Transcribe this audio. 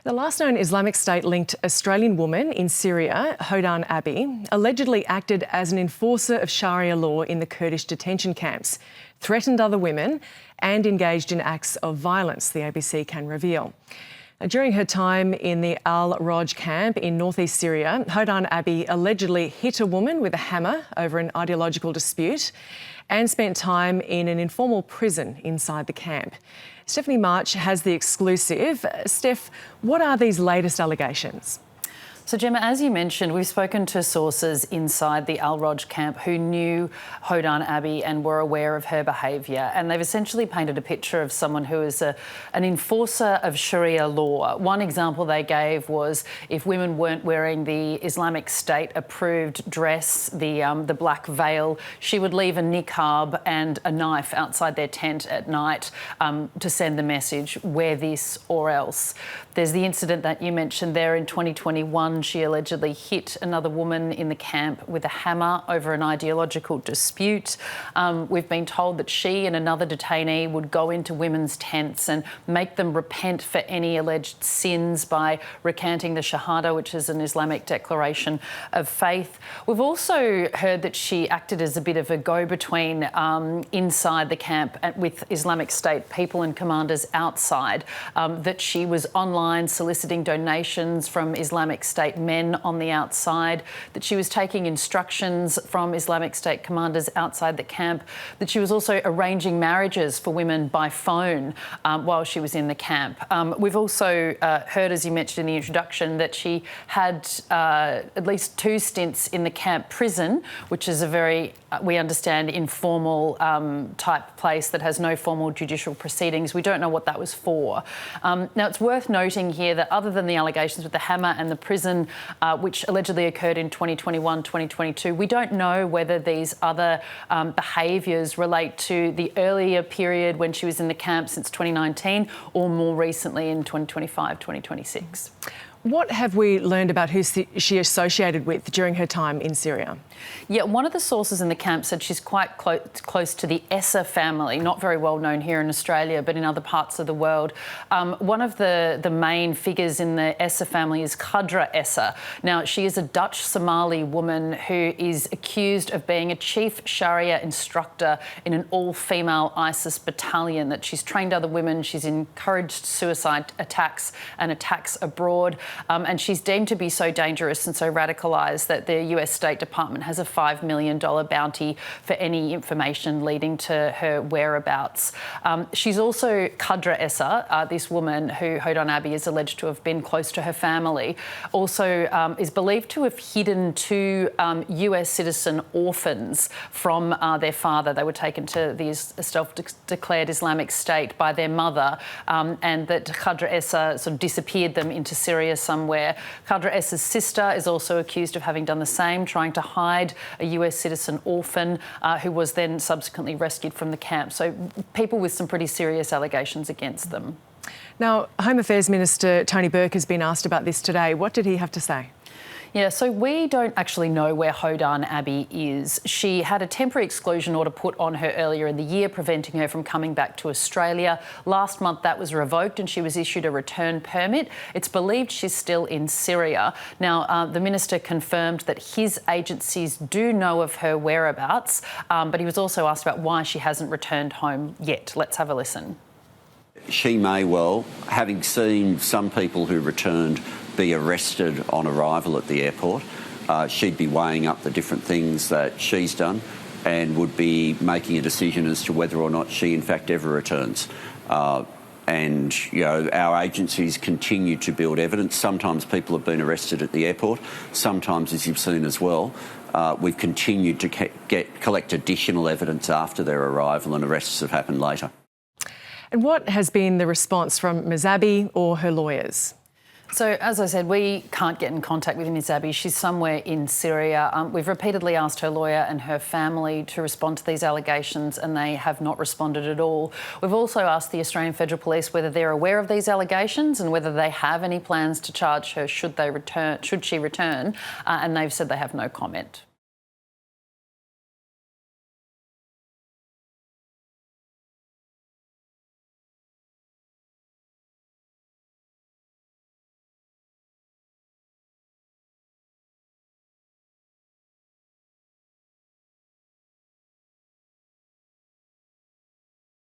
The last known Islamic State-linked Australian woman in Syria, Hodan Abby, allegedly acted as an enforcer of sharia law in the Kurdish detention camps, threatened other women and engaged in acts of violence, the ABC can reveal. During her time in the Al-Roj camp in northeast Syria, Hodan Abby allegedly hit a woman with a hammer over an ideological dispute and spent time in an informal prison inside the camp. Stephanie March has the exclusive. Steph, what are these latest allegations? So, Gemma, as you mentioned, we've spoken to sources inside the Al-Roj camp who knew Hodan Abby and were aware of her behaviour, and they've essentially painted a picture of someone who is an enforcer of sharia law. One example they gave was if women weren't wearing the Islamic State-approved dress, the black veil, she would leave a niqab and a knife outside their tent at night to send the message, wear this or else. There's the incident that you mentioned there in 2021. She allegedly hit another woman in the camp with a hammer over an ideological dispute. We've been told that she and another detainee would go into women's tents and make them repent for any alleged sins by recanting the Shahada, which is an Islamic declaration of faith. We've also heard that she acted as a bit of a go-between inside the camp with Islamic State people and commanders outside, that she was online soliciting donations from Islamic State men on the outside, that she was taking instructions from Islamic State commanders outside the camp, that she was also arranging marriages for women by phone while she was in the camp. We've also heard, as you mentioned in the introduction, that she had at least 2 stints in the camp prison, which is a very, we understand, informal type place that has no formal judicial proceedings. We don't know what that was for. Now, it's worth noting here that other than the allegations with the hammer and the prison, which allegedly occurred in 2021, 2022, we don't know whether these other behaviours relate to the earlier period when she was in the camp since 2019 or more recently in 2025, 2026. What have we learned about who she associated with during her time in Syria? Yeah, one of the sources in the camp said she's quite close to the Essa family, not very well known here in Australia, but in other parts of the world. One of the main figures in the Essa family is Qadra Essa. Now, she is a Dutch Somali woman who is accused of being a chief sharia instructor in an all-female ISIS battalion, that she's trained other women, she's encouraged suicide attacks and attacks abroad. And she's deemed to be so dangerous and so radicalised that the US State Department has a $5 million bounty for any information leading to her whereabouts. She's also Qadra Essa, this woman who Hodan Abby is alleged to have been close to her family, also is believed to have hidden 2 US citizen orphans from their father. They were taken to the self-declared Islamic State by their mother, and that Qadra Essa sort of disappeared them into Syria somewhere. Qadra Essa's sister is also accused of having done the same, trying to hide a US citizen orphan who was then subsequently rescued from the camp. So people with some pretty serious allegations against them. Now, Home Affairs Minister Tony Burke has been asked about this today. What did he have to say? Yeah, so we don't actually know where Hodan Abby is. She had a temporary exclusion order put on her earlier in the year, preventing her from coming back to Australia. Last month that was revoked and she was issued a return permit. It's believed she's still in Syria. Now, the minister confirmed that his agencies do know of her whereabouts, but he was also asked about why she hasn't returned home yet. Let's have a listen. She may well, having seen some people who returned be arrested on arrival at the airport, she'd be weighing up the different things that she's done and would be making a decision as to whether or not she in fact ever returns. And, you know, our agencies continue to build evidence. Sometimes people have been arrested at the airport. Sometimes, as you've seen as well, we've continued to collect additional evidence after their arrival, and arrests have happened later. And what has been the response from Ms Abby or her lawyers? So, as I said, we can't get in contact with Ms Abby. She's somewhere in Syria. We've repeatedly asked her lawyer and her family to respond to these allegations, and they have not responded at all. We've also asked the Australian Federal Police whether they're aware of these allegations and whether they have any plans to charge her should she return, and they've said they have no comment.